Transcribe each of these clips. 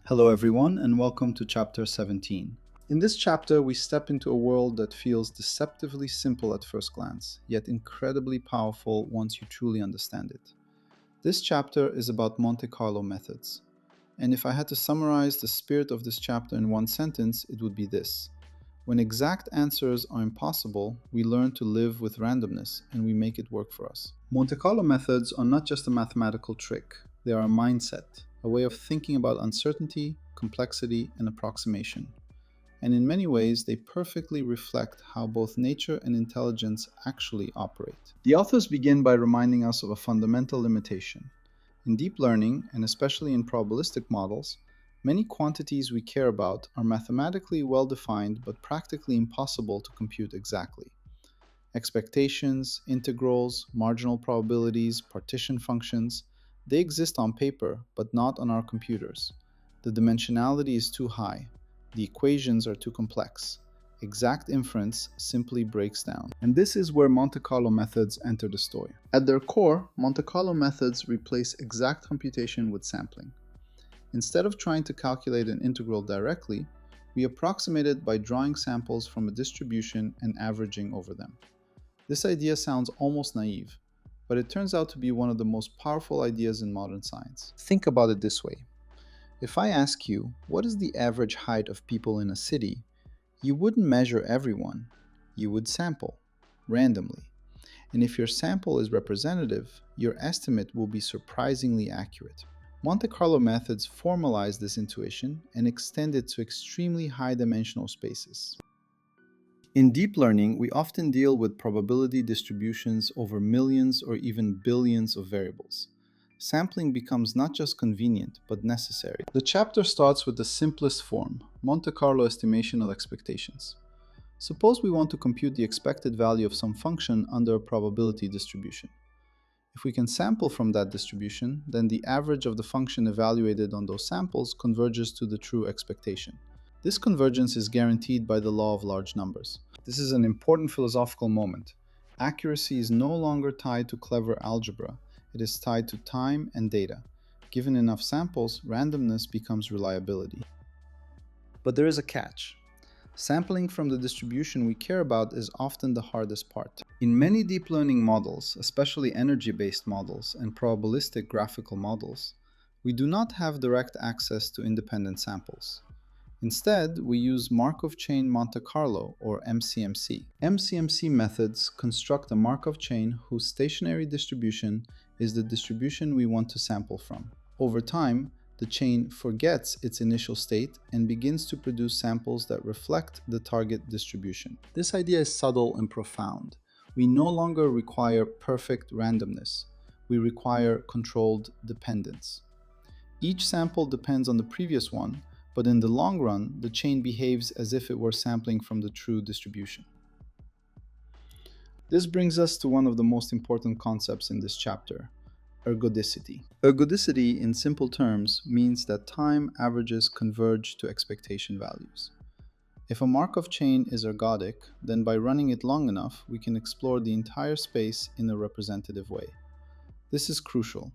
Hello everyone and welcome to chapter 17. In this chapter we step into a world that feels deceptively simple at first glance, yet incredibly powerful once you truly understand it. This chapter is about Monte Carlo methods. And if I had to summarize the spirit of this chapter in one sentence, it would be this. When exact answers are impossible, we learn to live with randomness and we make it work for us. Monte Carlo methods are not just a mathematical trick, they are a mindset, a way of thinking about uncertainty, complexity, and approximation. And in many ways, they perfectly reflect how both nature and intelligence actually operate. The authors begin by reminding us of a fundamental limitation. In deep learning, and especially in probabilistic models, many quantities we care about are mathematically well-defined but practically impossible to compute exactly. Expectations, integrals, marginal probabilities, partition functions, they exist on paper but not on our computers. The dimensionality is too high. The equations are too complex. Exact inference simply breaks down. And this is where Monte Carlo methods enter the story. At their core, Monte Carlo methods replace exact computation with sampling. Instead of trying to calculate an integral directly, we approximate it by drawing samples from a distribution and averaging over them. This idea sounds almost naive, but it turns out to be one of the most powerful ideas in modern science. Think about it this way. If I ask you, what is the average height of people in a city, you wouldn't measure everyone. You would sample, randomly. And if your sample is representative, your estimate will be surprisingly accurate. Monte Carlo methods formalize this intuition and extend it to extremely high-dimensional spaces. In deep learning, we often deal with probability distributions over millions or even billions of variables. Sampling becomes not just convenient, but necessary. The chapter starts with the simplest form, Monte Carlo estimation of expectations. Suppose we want to compute the expected value of some function under a probability distribution. If we can sample from that distribution, then the average of the function evaluated on those samples converges to the true expectation. This convergence is guaranteed by the law of large numbers. This is an important philosophical moment. Accuracy is no longer tied to clever algebra. It is tied to time and data. Given enough samples, randomness becomes reliability. But there is a catch. Sampling from the distribution we care about is often the hardest part. In many deep learning models, especially energy-based models and probabilistic graphical models, we do not have direct access to independent samples. Instead, we use Markov chain Monte Carlo, or MCMC. MCMC methods construct a Markov chain whose stationary distribution is the distribution we want to sample from. Over time, the chain forgets its initial state and begins to produce samples that reflect the target distribution. This idea is subtle and profound. We no longer require perfect randomness. We require controlled dependence. Each sample depends on the previous one, but in the long run, the chain behaves as if it were sampling from the true distribution. This brings us to one of the most important concepts in this chapter, ergodicity. Ergodicity, in simple terms, means that time averages converge to expectation values. If a Markov chain is ergodic, then by running it long enough, we can explore the entire space in a representative way. This is crucial.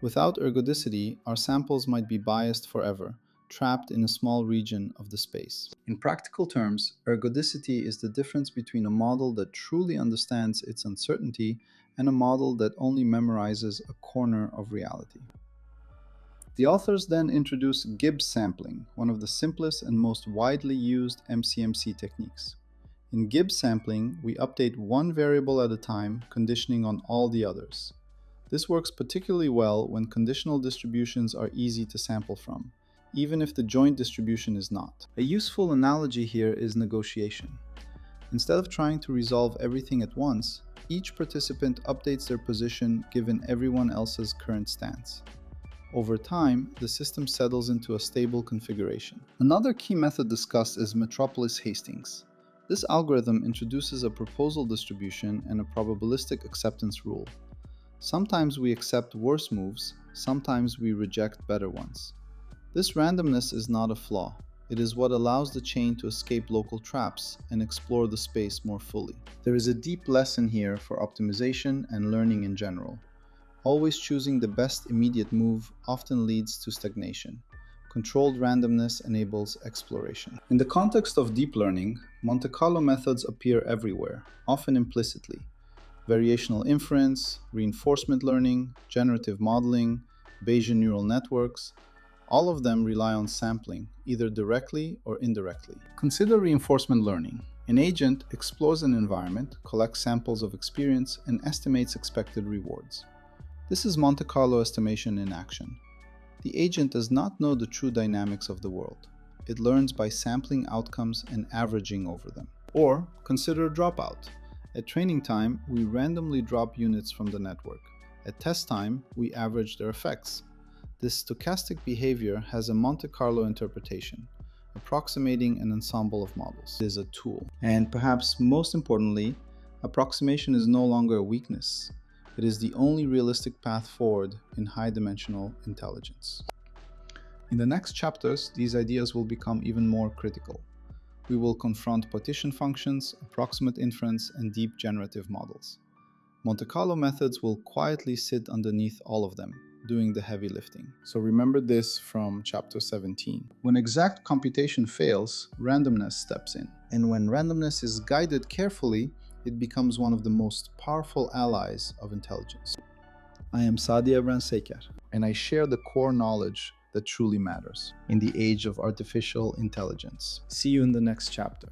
Without ergodicity, our samples might be biased forever, trapped in a small region of the space. In practical terms, ergodicity is the difference between a model that truly understands its uncertainty and a model that only memorizes a corner of reality. The authors then introduce Gibbs sampling, one of the simplest and most widely used MCMC techniques. In Gibbs sampling, we update one variable at a time, conditioning on all the others. This works particularly well when conditional distributions are easy to sample from, even if the joint distribution is not. A useful analogy here is negotiation. Instead of trying to resolve everything at once, each participant updates their position given everyone else's current stance. Over time, the system settles into a stable configuration. Another key method discussed is Metropolis-Hastings. This algorithm introduces a proposal distribution and a probabilistic acceptance rule. Sometimes we accept worse moves, sometimes we reject better ones. This randomness is not a flaw. It is what allows the chain to escape local traps and explore the space more fully. There is a deep lesson here for optimization and learning in general. Always choosing the best immediate move often leads to stagnation. Controlled randomness enables exploration. In the context of deep learning, Monte Carlo methods appear everywhere, often implicitly. Variational inference, reinforcement learning, generative modeling, Bayesian neural networks, all of them rely on sampling, either directly or indirectly. Consider reinforcement learning. An agent explores an environment, collects samples of experience, and estimates expected rewards. This is Monte Carlo estimation in action. The agent does not know the true dynamics of the world. It learns by sampling outcomes and averaging over them. Or consider dropout. At training time, we randomly drop units from the network. At test time, we average their effects. This stochastic behavior has a Monte Carlo interpretation, approximating an ensemble of models. It is a tool. And perhaps most importantly, approximation is no longer a weakness. It is the only realistic path forward in high-dimensional intelligence. In the next chapters, these ideas will become even more critical. We will confront partition functions, approximate inference, and deep generative models. Monte Carlo methods will quietly sit underneath all of them, doing the heavy lifting. So remember this from chapter 17. When exact computation fails, randomness steps in. And when randomness is guided carefully, it becomes one of the most powerful allies of intelligence. I am Sadia Ransekar, and I share the core knowledge that truly matters in the age of artificial intelligence. See you in the next chapter.